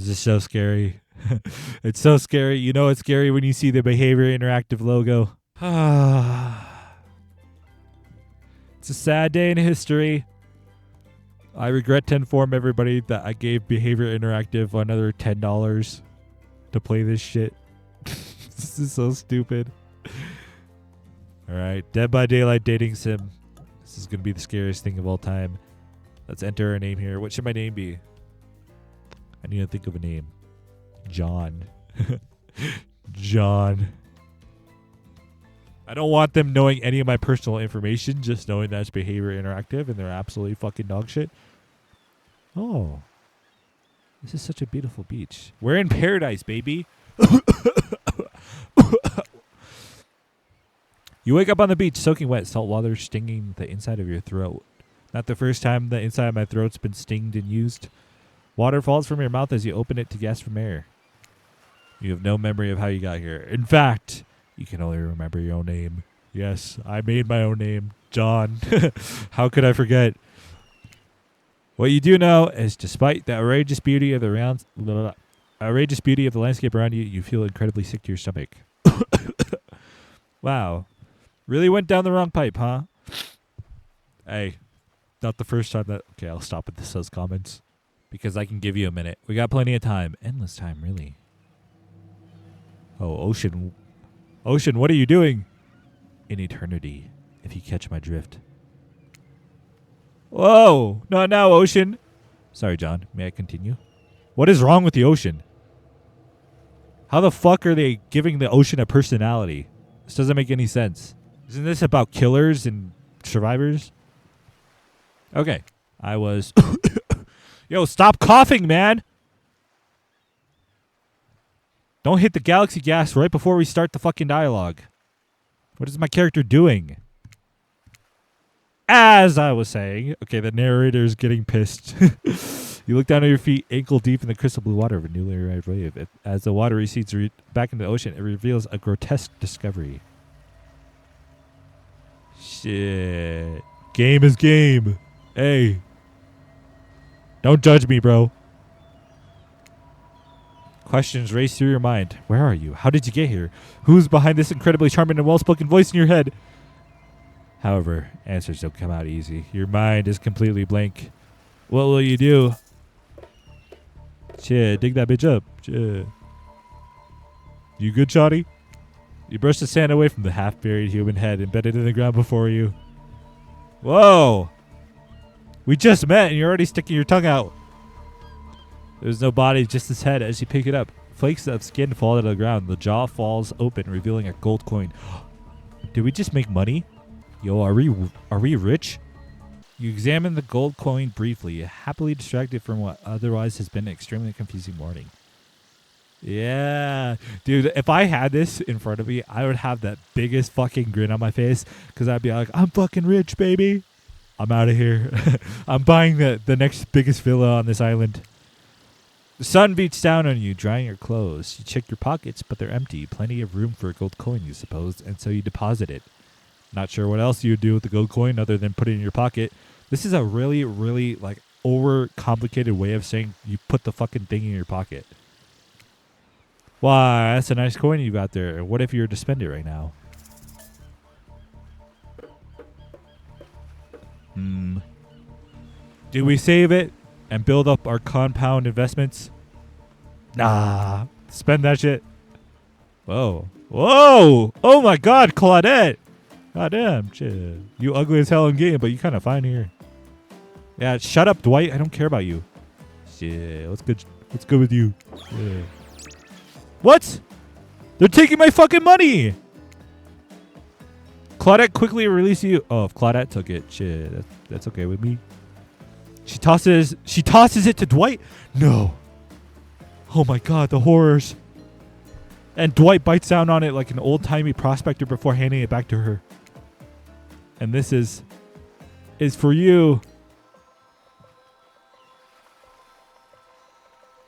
This is so scary. It's so scary. You know it's scary when you see the Behavior Interactive logo. It's a sad day in history. I regret to inform everybody that I gave Behavior Interactive another $10 to play this shit. This is so stupid. Alright, Dead by Daylight dating sim. This is going to be the scariest thing of all time. Let's enter a name here. What should my name be? I need to think of a name. John. John. I don't want them knowing any of my personal information, just knowing that's Behavior Interactive and they're absolutely fucking dog shit. Oh. This is such a beautiful beach. We're in paradise, baby. You wake up on the beach, soaking wet, salt water stinging the inside of your throat. Not the first time the inside of my throat's been stinged and used. Water falls from your mouth as you open it to gasp from air. You have no memory of how you got here. In fact, you can only remember your own name. Yes, I made my own name, John. How could I forget? What you do know is, despite the outrageous beauty of the landscape around you, you feel incredibly sick to your stomach. Wow, really went down the wrong pipe, huh? Hey, not the first time that. Okay, I'll stop at those comments because I can give you a minute. We got plenty of time, endless time, really. Oh, Ocean, what are you doing? In eternity, if you catch my drift. Whoa, not now, Ocean. Sorry, John. May I continue? What is wrong with the ocean? How the fuck are they giving the ocean a personality? This doesn't make any sense. Isn't this about killers and survivors? Okay. I was... Yo, stop coughing, man! Don't hit the galaxy gas right before we start the fucking dialogue. What is my character doing? As I was saying... Okay, the narrator's getting pissed. You look down at your feet, ankle deep in the crystal blue water of a newly arrived wave. As the water recedes back into the ocean, it reveals a grotesque discovery. Shit. Game is game. Hey. Don't judge me, bro. Questions race through your mind. Where are you? How did you get here? Who's behind this incredibly charming and well-spoken voice in your head? However, answers don't come out easy. Your mind is completely blank. What will you do? Shit, dig that bitch up. Shit. You good, Shotty? You brush the sand away from the half-buried human head embedded in the ground before you. Whoa! We just met and you're already sticking your tongue out. There's no body, just his head. As you pick it up, flakes of skin fall out of the ground. The jaw falls open, revealing a gold coin. Did we just make money? Yo, are we rich? You examine the gold coin briefly, happily distracted from what otherwise has been an extremely confusing morning. Yeah. Dude, if I had this in front of me, I would have that biggest fucking grin on my face because I'd be like, I'm fucking rich, baby. I'm out of here. I'm buying the next biggest villa on this island. The sun beats down on you, drying your clothes. You check your pockets, but they're empty. Plenty of room for a gold coin, you suppose, and so you deposit it. Not sure what else you would do with the gold coin other than put it in your pocket. This is a really, really, like, over-complicated way of saying you put the fucking thing in your pocket. Why, that's a nice coin you got there. What if you were to spend it right now? Do we save it and build up our compound investments? Nah. Spend that shit. Whoa. Whoa! Oh my god, Claudette! Goddamn, shit. You ugly as hell in game, but you kind of fine here. Yeah, shut up, Dwight. I don't care about you. Shit, what's good with you? Yeah. What? They're taking my fucking money! Claudette quickly releases you. Oh, if Claudette took it, shit, that's okay with me. She tosses it to Dwight? No. Oh my god, the horrors. And Dwight bites down on it like an old-timey prospector before handing it back to her. And this is for you.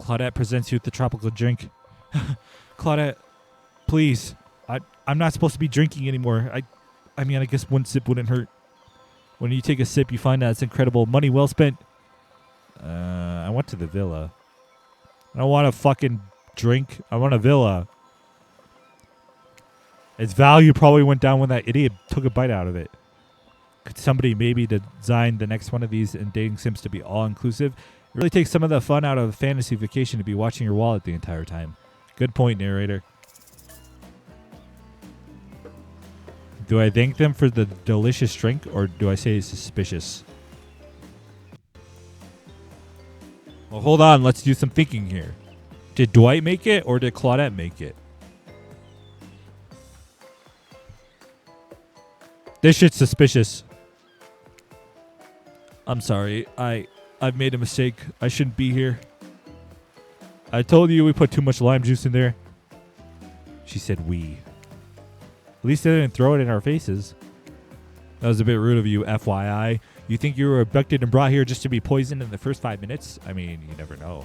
Claudette presents you with the tropical drink. Claudette, please. I'm not supposed to be drinking anymore. I mean, I guess one sip wouldn't hurt. When you take a sip, you find that it's incredible. Money well spent. I went to the villa. I don't want a fucking drink. I want a villa. Its value probably went down when that idiot took a bite out of it. Could somebody maybe design the next one of these in dating sims to be all-inclusive? It really takes some of the fun out of the fantasy vacation to be watching your wallet the entire time. Good point, narrator. Do I thank them for the delicious drink, or do I say suspicious? Well, hold on. Let's do some thinking here. Did Dwight make it, or did Claudette make it? This shit's suspicious. I'm sorry. I've made a mistake. I shouldn't be here. I told you we put too much lime juice in there. She said we. At least they didn't throw it in our faces. That was a bit rude of you, FYI. You think you were abducted and brought here just to be poisoned in the first 5 minutes? I mean, you never know.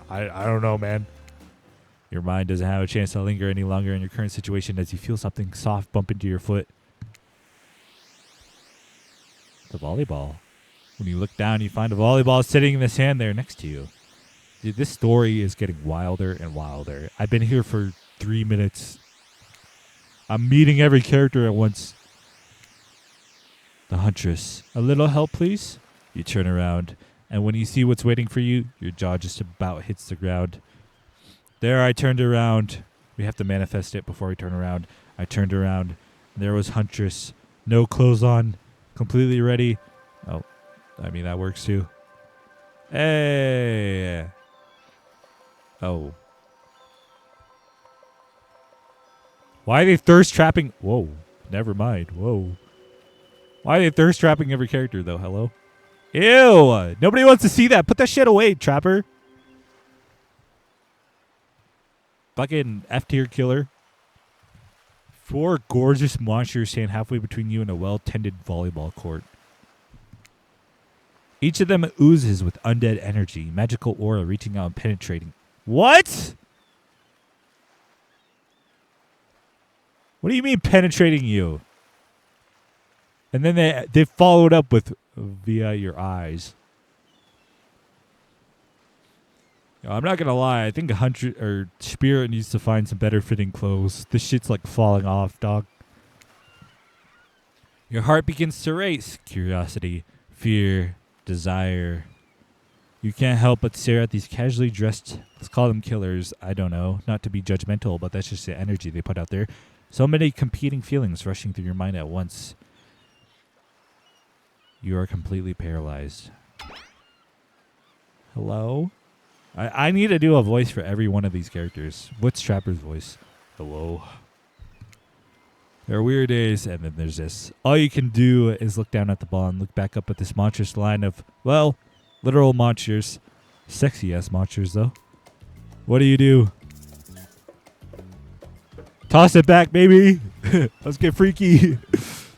I don't know, man. Your mind doesn't have a chance to linger any longer in your current situation as you feel something soft bump into your foot. The volleyball. When you look down, you find a volleyball sitting in the sand there next to you. Dude, this story is getting wilder and wilder. I've been here for 3 minutes. I'm meeting every character at once. The Huntress. A little help, please? You turn around, and when you see what's waiting for you, your jaw just about hits the ground. There, I turned around. We have to manifest it before we turn around. I turned around. There was Huntress. No clothes on. Completely ready. Oh, I mean, that works too. Hey. Oh. Why are they thirst trapping? Whoa. Never mind. Whoa. Why are they thirst trapping every character, though? Hello? Ew. Nobody wants to see that. Put that shit away, Trapper. Fucking F-tier killer. 4 gorgeous monsters stand halfway between you and a well-tended volleyball court. Each of them oozes with undead energy, magical aura reaching out and penetrating. What? What do you mean penetrating you? And then they followed up with via your eyes. I'm not gonna lie. I think Spirit needs to find some better fitting clothes. This shit's like falling off, dog. Your heart begins to race. Curiosity, fear, desire. You can't help but stare at these casually dressed, let's call them killers. I don't know. Not to be judgmental, but that's just the energy they put out there. So many competing feelings rushing through your mind at once. You are completely paralyzed. Hello? I need to do a voice for every one of these characters. What's Trapper's voice? Hello. There are weird days, and then there's this. All you can do is look down at the ball and look back up at this monstrous line of, well, literal monsters. Sexy-ass monsters, though. What do? Toss it back, baby. Let's get freaky.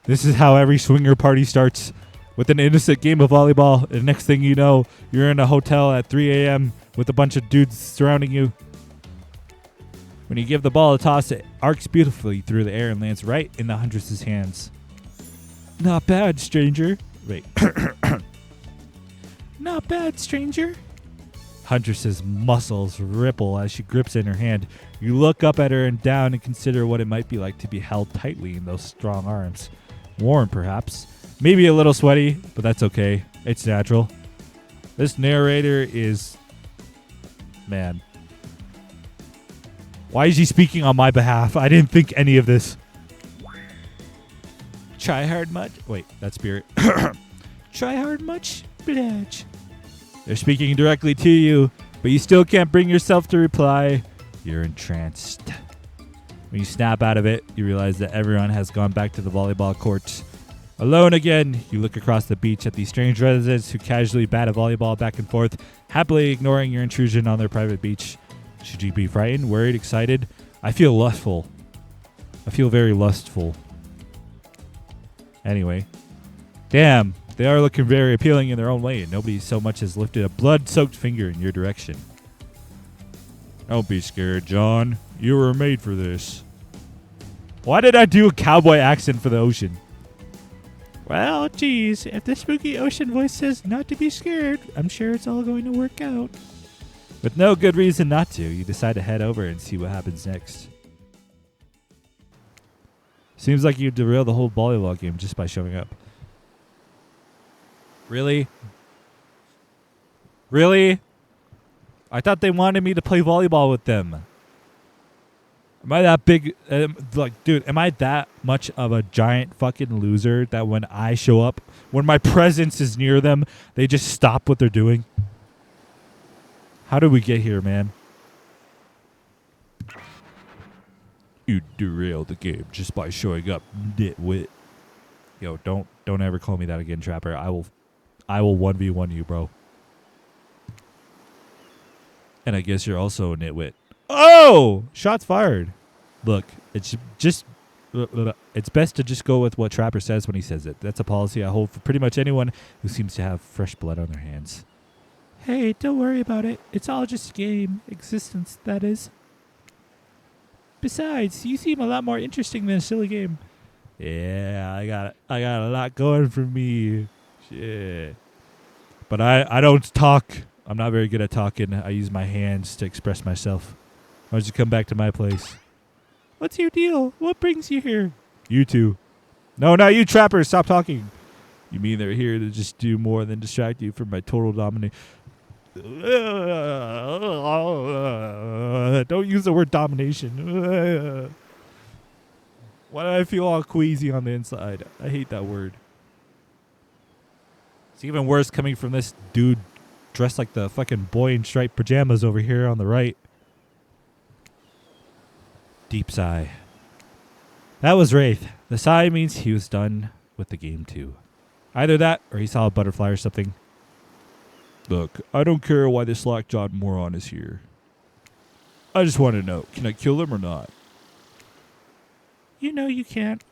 This is how every swinger party starts. With an innocent game of volleyball. And next thing you know, you're in a hotel at 3 a.m. with a bunch of dudes surrounding you. When you give the ball a toss, it arcs beautifully through the air and lands right in the Huntress's hands. Not bad, stranger. Wait. Not bad, stranger. Huntress's muscles ripple as she grips it in her hand. You look up at her and down and consider what it might be like to be held tightly in those strong arms. Warm, perhaps. Maybe a little sweaty, but that's okay. It's natural. This narrator is... Man. Why is he speaking on my behalf? I didn't think any of this. Try hard much? Wait, that's Spirit. Try hard much? Bitch. They're speaking directly to you, but you still can't bring yourself to reply. You're entranced. When you snap out of it, you realize that everyone has gone back to the volleyball court. Alone again, you look across the beach at these strange residents who casually bat a volleyball back and forth, happily ignoring your intrusion on their private beach. Should you be frightened, worried, excited? I feel lustful. I feel very lustful. Anyway. Damn, they are looking very appealing in their own way, and nobody so much as lifted a blood-soaked finger in your direction. Don't be scared, John. You were made for this. Why did I do a cowboy accent for the ocean? Well, geez, if the spooky ocean voice says not to be scared, I'm sure it's all going to work out. With no good reason not to, you decide to head over and see what happens next. Seems like you derailed the whole volleyball game just by showing up. Really? Really? I thought they wanted me to play volleyball with them. Am I that big? Like, dude, am I that much of a giant fucking loser that when I show up, when my presence is near them, they just stop what they're doing? How did we get here, man? You derailed the game just by showing up, nitwit. Yo, don't ever call me that again, Trapper. I will 1v1 you, bro. And I guess you're also a nitwit. Oh! Shots fired. Look, it's best to just go with what Trapper says when he says it. That's a policy I hold for pretty much anyone who seems to have fresh blood on their hands. Hey, don't worry about it. It's all just a game. Existence, that is. Besides, you seem a lot more interesting than a silly game. Yeah, I got a lot going for me. Shit. But I don't talk. I'm not very good at talking. I use my hands to express myself. Why don't you come back to my place? What's your deal? What brings you here? You two. No, not you, Trapper. Stop talking. You mean they're here to just do more than distract you from my total domination? Don't use the word domination. Why do I feel all queasy on the inside? I hate that word. It's even worse coming from this dude dressed like the fucking boy in striped pajamas over here on the right. Deep sigh. That was Wraith. The sigh means he was done with the game too. Either that or he saw a butterfly or something. Look, I don't care why this slack-jawed moron is here. I just want to know, can I kill him or not? You know you can't.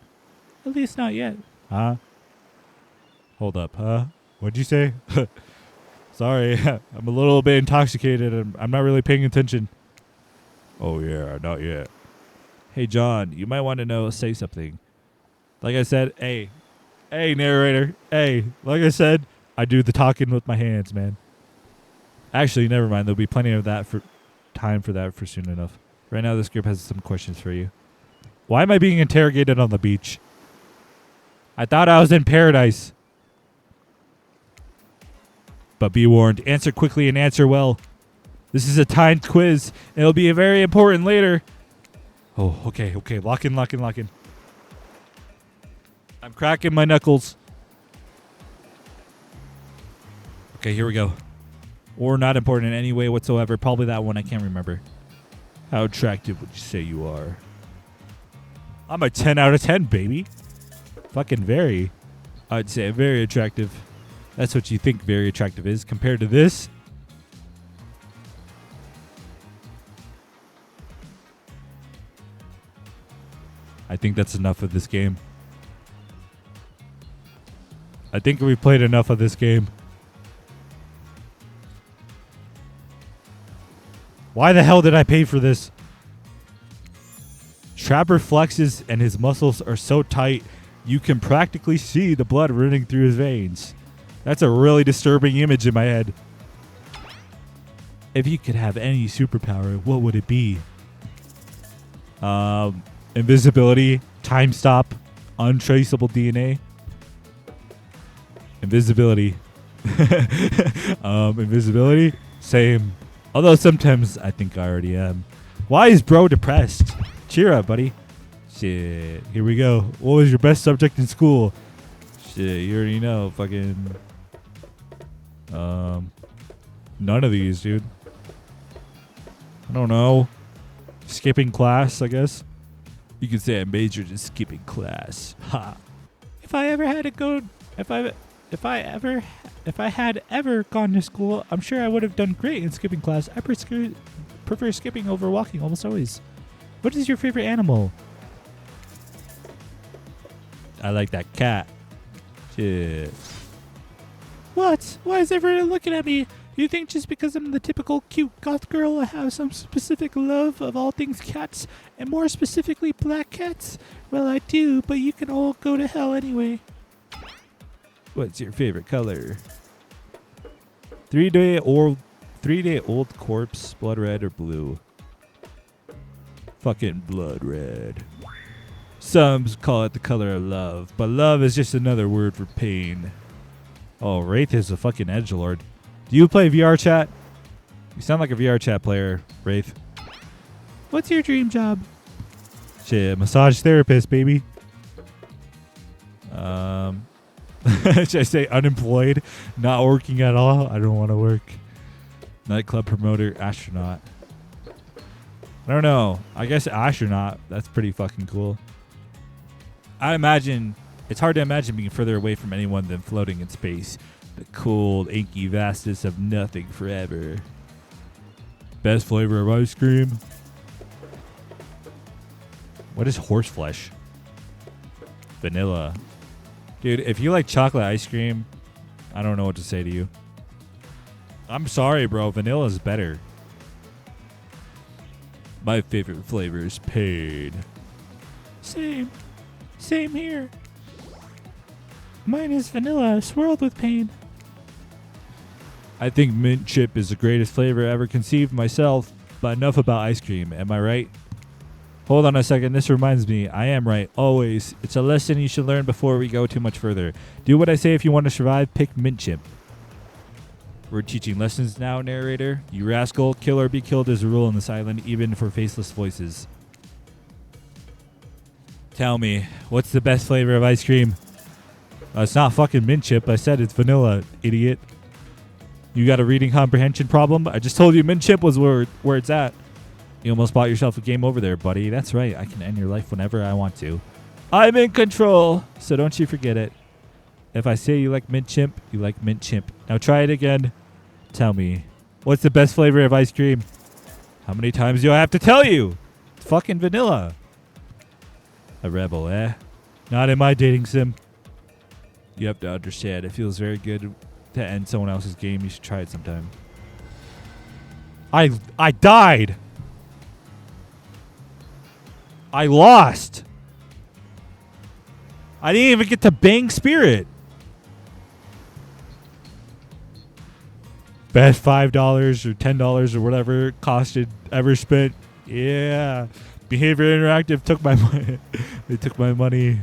At least not yet. Huh? Hold up, huh? What'd you say? Sorry, I'm a little bit intoxicated and I'm not really paying attention. Oh yeah, not yet. Hey John, you might want to say something. Like I said, hey narrator, like I said, I do the talking with my hands, man. Actually, never mind. There'll be plenty of that for soon enough. Right now, this group has some questions for you. Why am I being interrogated on the beach? I thought I was in paradise. But be warned, answer quickly and answer well. This is a timed quiz, and it'll be very important later. Oh, okay. Lock in. I'm cracking my knuckles. Okay, here we go. Or not important in any way whatsoever. Probably that one. I can't remember. How attractive would you say you are? I'm a 10 out of 10, baby. Fucking very. I'd say very attractive. That's what you think very attractive is compared to this. I think that's enough of this game. I think we've played enough of this game. Why the hell did I pay for this? Trapper flexes and his muscles are so tight you can practically see the blood running through his veins. That's a really disturbing image in my head. If you could have any superpower, what would it be? Invisibility, time stop, untraceable DNA. Invisibility. Invisibility, same. Although sometimes I think I already am. Why is bro depressed? Cheer up, buddy. Shit. Here we go. What was your best subject in school? Shit, you already know. Fucking. None of these, dude. I don't know. Skipping class, I guess. You could say I majored in skipping class. Ha. If I had ever gone to school, I'm sure I would have done great in skipping class. I prefer skipping over walking almost always. What is your favorite animal? I like that cat. Shit. What? Why is everyone looking at me? You think just because I'm the typical cute goth girl I have some specific love of all things cats, and more specifically black cats? Well, I do, but you can all go to hell anyway. What's your favorite color? 3D 3-day-old corpse, blood red or blue? Fucking blood red. Some call it the color of love, but love is just another word for pain. Oh, Wraith is a fucking edgelord. Do you play VR chat? You sound like a VR chat player, Wraith. What's your dream job? Shit, massage therapist, baby. Should I say unemployed? Not working at all? I don't want to work. Nightclub promoter, astronaut. I don't know. I guess astronaut. That's pretty fucking cool. I imagine it's hard to imagine being further away from anyone than floating in space. The cold, inky vastness of nothing forever. Best flavor of ice cream. What is horseflesh? Vanilla. Dude, if you like chocolate ice cream, I don't know what to say to you. I'm sorry, bro. Vanilla is better. My favorite flavor is pain. Same. Same here. Mine is vanilla swirled with pain. I think mint chip is the greatest flavor ever conceived myself, but enough about ice cream. Am I right? Hold on a second. This reminds me. I am right. Always. It's a lesson you should learn before we go too much further. Do what I say if you want to survive. Pick mint chip. We're teaching lessons now, narrator. You rascal. Kill or be killed is a rule on this island, even for faceless voices. Tell me, what's the best flavor of ice cream? It's not fucking mint chip. I said it's vanilla, idiot. You got a reading comprehension problem? I just told you mint chip was where it's at. You almost bought yourself a game over there, buddy. That's right. I can end your life whenever I want to. I'm in control, so don't you forget it. If I say you like mint chip, you like mint chip. Now try it again. Tell me, what's the best flavor of ice cream? How many times do I have to tell you? It's fucking vanilla. A rebel, eh? Not in my dating sim. You have to understand, it feels very good to end someone else's game. You should try it sometime. I died. I lost. I didn't even get to bang Spirit. Best $5 or $10 or whatever it costed ever spent. Yeah. Behavior Interactive took my money. They took my money.